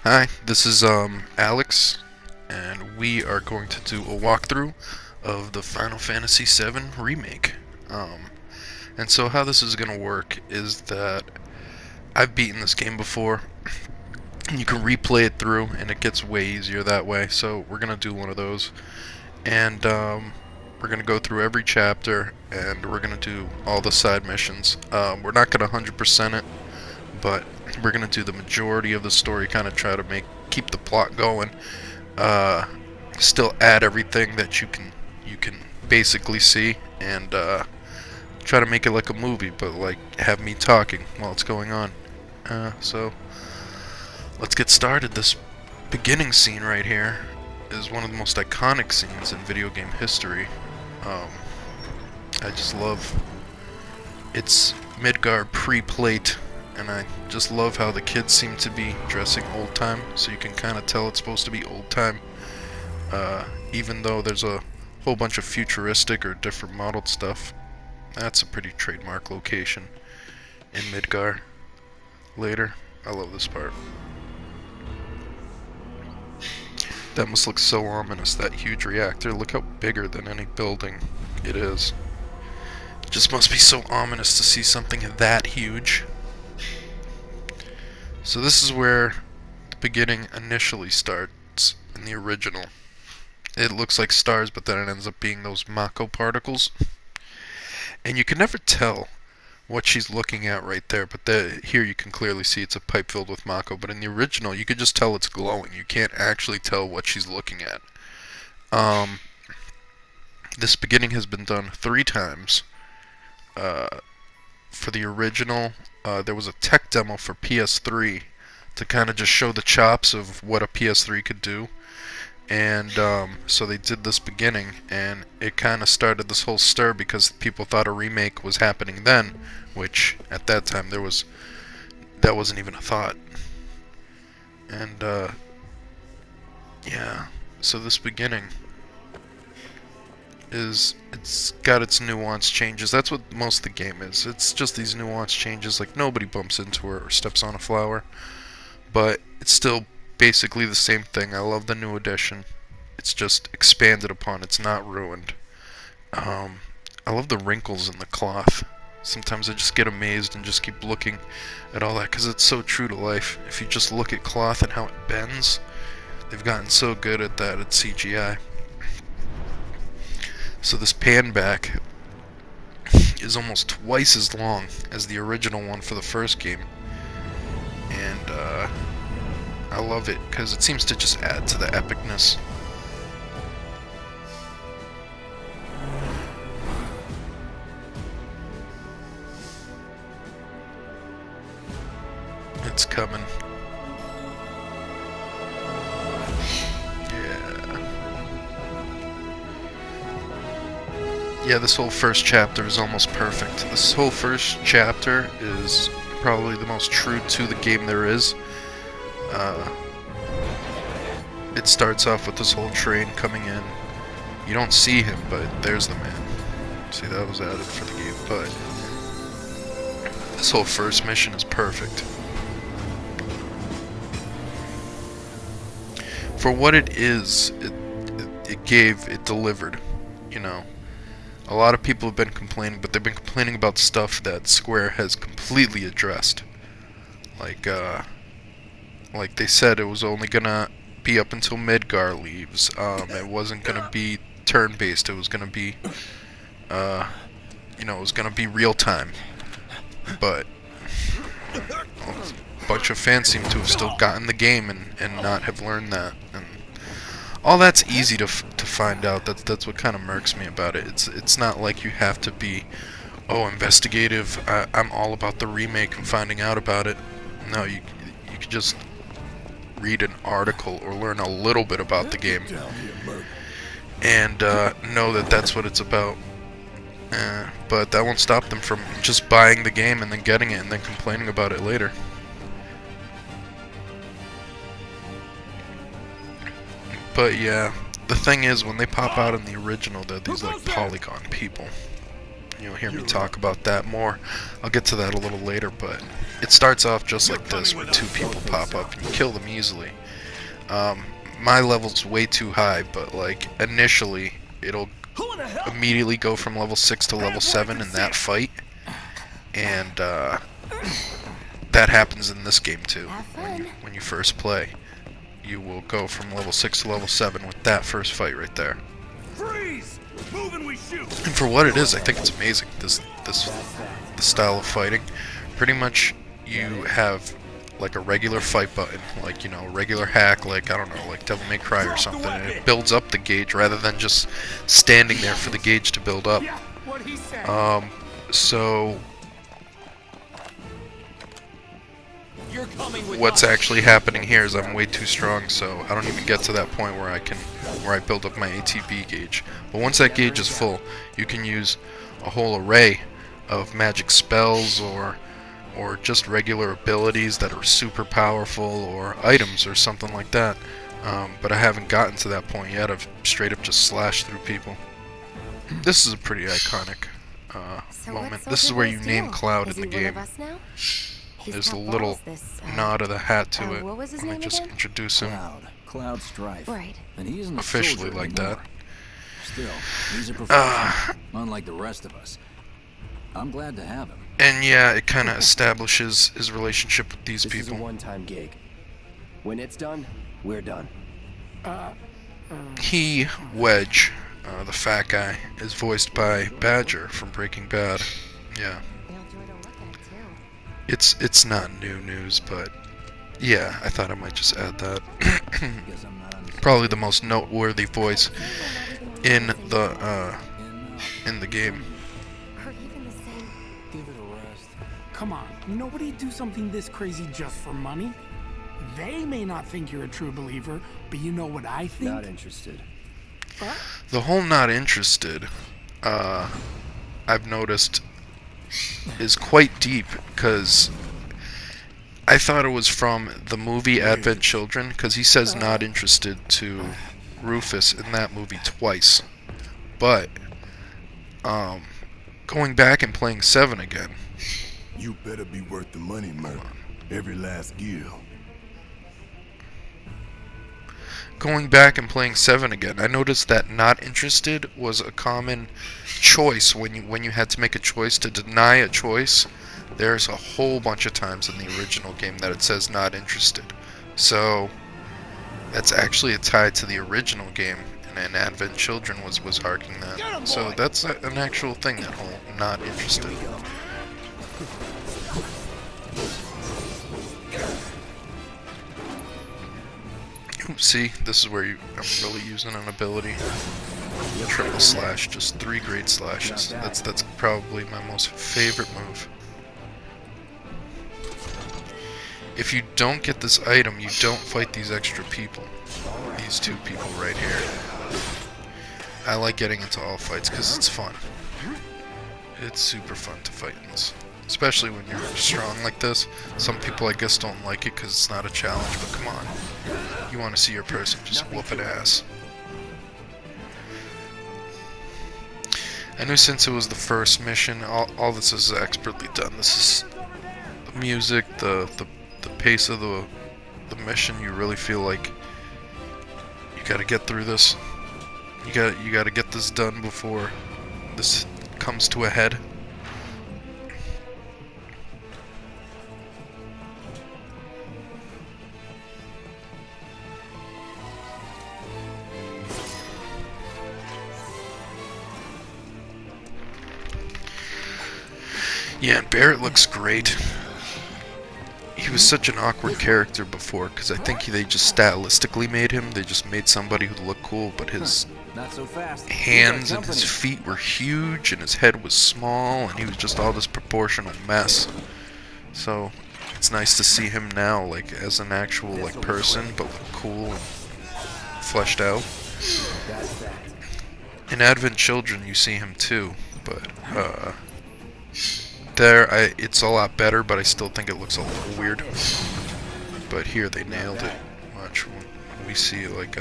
Hi, this is Alex, and we are going to do a walkthrough of the Final Fantasy VII Remake. Um, and so how this is going to work is that I've beaten this game before, and you can replay it through, and it gets way easier that way. So we're going to do one of those, and we're going to go through every chapter, and we're going to do all the side missions. We're not going to 100% it, but we're gonna do the majority of the story, kind of try to keep the plot going, still add everything that you can basically see, and try to make it like a movie, but like have me talking while it's going on. So let's get started. This beginning scene right here is one of the most iconic scenes in video game history. Um, I just love it's Midgar pre-plate. And I just love how the kids seem to be dressing old time, so you can kind of tell it's supposed to be old time, even though there's a whole bunch of futuristic or different modeled stuff. That's a pretty trademark location in Midgar. Later, I love this part. That must look so ominous, that huge reactor. Look how bigger than any building it is. It just must be so ominous to see something that huge. So this is where the beginning initially starts in the original. It looks like stars, but then it ends up being those Mako particles. And you can never tell what she's looking at right there, but here you can clearly see it's a pipe filled with Mako, but in the original you could just tell it's glowing. You can't actually tell what she's looking at. This beginning has been done 3 times. For the original, there was a tech demo for PS3 to kind of just show the chops of what a PS3 could do, and so they did this beginning, and it kind of started this whole stir because people thought a remake was happening then, which at that time that wasn't even a thought. And yeah, so this beginning it's got its nuance changes. That's what most of the game is. It's just these nuance changes, like nobody bumps into her or steps on a flower, but it's still basically the same thing. I love the new edition. It's just expanded upon. It's not ruined. I love the wrinkles in the cloth. Sometimes I just get amazed and just keep looking at all that because it's so true to life. If you just look at cloth and how it bends, they've gotten so good at that at CGI. So this pan back is almost twice as long as the original one for the first game, and I love it because it seems to just add to the epicness. It's coming. Yeah, this whole first chapter is almost perfect. This whole first chapter is probably the most true to the game there is. It starts off with this whole train coming in. You don't see him, but there's the man. See, that was added for the game, but this whole first mission is perfect. For what it is, it delivered, you know. A lot of people have been complaining, but they've been complaining about stuff that Square has completely addressed. Like they said, it was only gonna be up until Midgar leaves. It wasn't gonna be turn-based. It was gonna be, it was gonna be real-time. But a bunch of fans seem to have still gotten the game and not have learned that. And all that's easy to find out. That's what kind of murks me about it. It's not like you have to be, investigative. I'm all about the remake and finding out about it. No, you could just read an article or learn a little bit about the game and know that that's what it's about. But that won't stop them from just buying the game and then getting it and then complaining about it later. But yeah, the thing is, when they pop out in the original, they're these like polygon people. You'll hear me talk about that more. I'll get to that a little later, but it starts off just like this, where two people pop up and you kill them easily. My level's way too high, but like initially it'll immediately go from level 6 to level 7 in that fight, and that happens in this game too. When you first play, you will go from level 6 to level 7 with that first fight right there. Freeze! Move and we shoot. And for what it is, I think it's amazing. This style of fighting. Pretty much, you have like a regular fight button, like, you know, a regular hack, like, I don't know, like Devil May Cry or something, and it builds up the gauge rather than just standing there for the gauge to build up. So what's actually happening here is I'm way too strong, so I don't even get to that point where I build up my ATB gauge. But once that gauge is full, you can use a whole array of magic spells or just regular abilities that are super powerful, or items or something like that. But I haven't gotten to that point yet. I've straight up just slashed through people. This is a pretty iconic moment. This is where you name Cloud in the game. There's a little nod of the hat to it. Let me just introduce him Cloud Strife. Right. And he isn't officially like that. Still, he's a professional, unlike the rest of us. I'm glad to have him. And yeah, it kind of establishes his relationship with these people. This is a one-time gig. When it's done, we're done. He, Wedge, the fat guy, is voiced by Badger from Breaking Bad. Yeah. It's not new news, but yeah, I thought I might just add that. Probably the most noteworthy voice in the game. Come on, nobody do something this crazy just for money. They may not think you're a true believer, but you know what I think? Not interested. What? The whole not interested, I've noticed, is quite deep, because I thought it was from the movie Advent Children, because he says not interested to Rufus in that movie twice. But, going back and playing 7 again. You better be worth the money, Merc. Every last gil. Going back and playing 7 again, I noticed that not interested was a common choice when you had to make a choice to deny a choice. There's a whole bunch of times in the original game that it says not interested. So that's actually a tie to the original game, and Advent Children was arguing that. So that's an actual thing, that whole not interested. See, this is where I'm really using an ability. Triple slash, just 3 great slashes. That's probably my most favorite move. If you don't get this item, you don't fight these extra people. These 2 people right here. I like getting into all fights because it's fun. It's super fun to fight in this. Especially when you're strong like this. Some people, I guess, don't like it because it's not a challenge, but come on. You want to see your person just whooping ass. I knew since it was the first mission, all this is expertly done. This is the music, the pace of the mission. You really feel like you gotta get through this. You gotta get this done before this comes to a head. Yeah, and Barrett looks great. He was such an awkward character before, because I think they just stylistically made him. They just made somebody who looked cool, but his Not so fast. hands and his feet were huge, and his head was small, and he was just all this proportional mess. So, it's nice to see him now, like, as an actual, like, person, but look cool and fleshed out. In Advent Children, you see him too, but, it's a lot better, but I still think it looks a little weird. But here they nailed it. Watch when we see like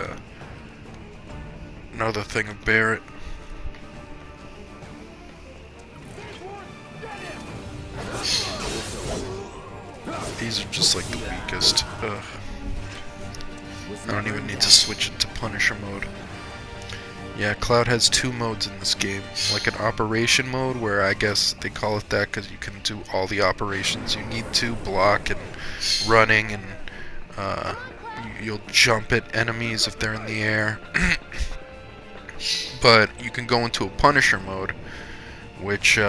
another thing of Barrett. These are just like the weakest. Ugh. I don't even need to switch it to Punisher mode. Yeah, Cloud has 2 modes in this game. Like an operation mode, where I guess they call it that because you can do all the operations you need to, block and running, and you'll jump at enemies if they're in the air. But you can go into a Punisher mode, which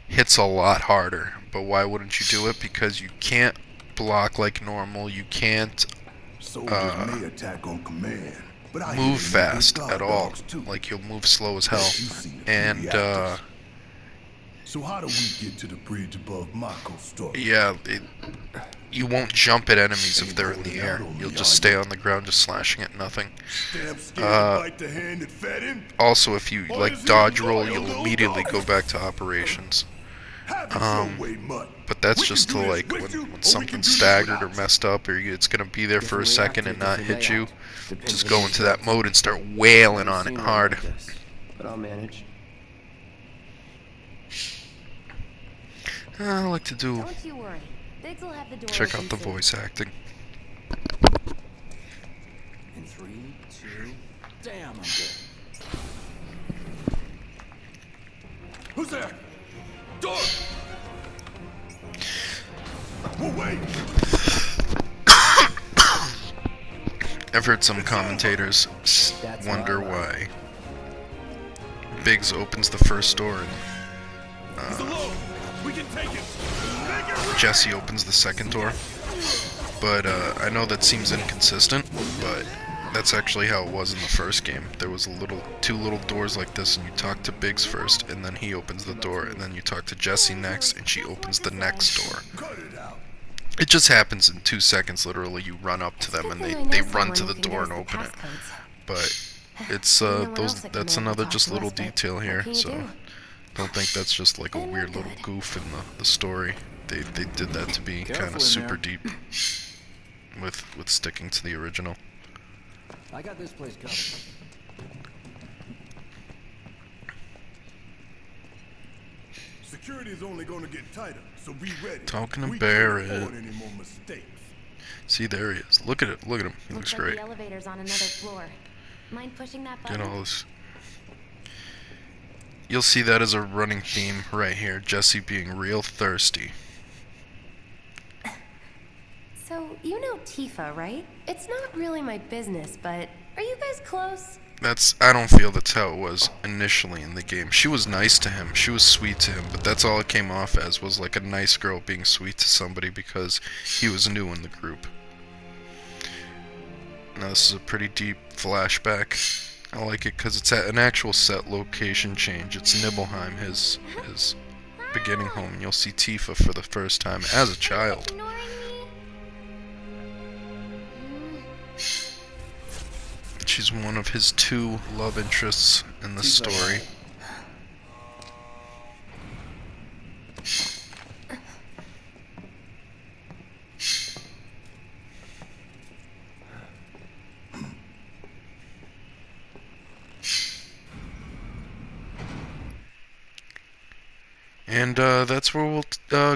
hits a lot harder. But why wouldn't you do it? Because you can't block like normal, you can't Soldiers may attack on command, but I move hear them fast guard at all. dogs, too. Like, you'll move slow as hell. You've seen a few And reactors. So how do we get to the bridge above Mako's store? yeah, you won't jump at enemies if they're in the air. You'll just stay on the ground, just slashing at nothing. Damn scared to bite the hand that fed him? Also, if you like dodge roll, you'll immediately go back to operations. Have it your way, Mutt. But that's We can just do to this like with you, or we when can something's do this staggered or without. messed up, or it's gonna be there for a Different second and not reactor, hit you. different layout. Just Depends go on into the that mode and start wailing on it Seen one hard. like this, but I'll manage. I like to do Don't you worry. Biggs will have the door check out open the soon. voice acting. In 3, 2. Damn, I'm good. Who's there? Door! Well, wait! I've heard some commentators That's wonder all right. why Biggs opens the first door and He's alone! We can take him! Make it right! Jesse opens the second door. But I know that seems inconsistent, but that's actually how it was in the first game. There was two little doors like this, and you talk to Biggs first, and then he opens the door, and then you talk to Jesse next, and she opens the next door. Cut it out! It just happens in 2 seconds, literally. You run up to them, and they run to the door and open it. But it's that's another just little detail here, so don't think that's just like a weird little goof in the story. They did that to be kind Careful of in super there. deep with sticking to the original. I got this place covered. Security is only gonna get tighter, so be ready. Talking to We Barrett. can't afford any more mistakes. See, there he is. Look at it. Look at him. He looks Looks like great. the elevator's on another floor. Mind pushing that button? Get all this. You'll see that as a running theme right here. Jesse being real thirsty. So, you know Tifa, right? It's not really my business, but are you guys close? I don't feel that's how it was initially in the game. She was nice to him. She was sweet to him, but that's all it came off as, was like a nice girl being sweet to somebody because he was new in the group. Now this is a pretty deep flashback. I like it because it's at an actual set location change. It's Nibelheim, his beginning home. You'll see Tifa for the first time as a child. Ignoring me? She's one of his 2 love interests in the story. And that's where we'll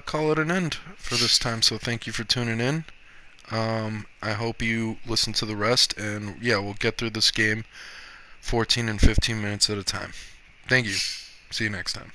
call it an end for this time. So thank you for tuning in. I hope you listen to the rest, and yeah, we'll get through this game 14 and 15 minutes at a time. Thank you. See you next time.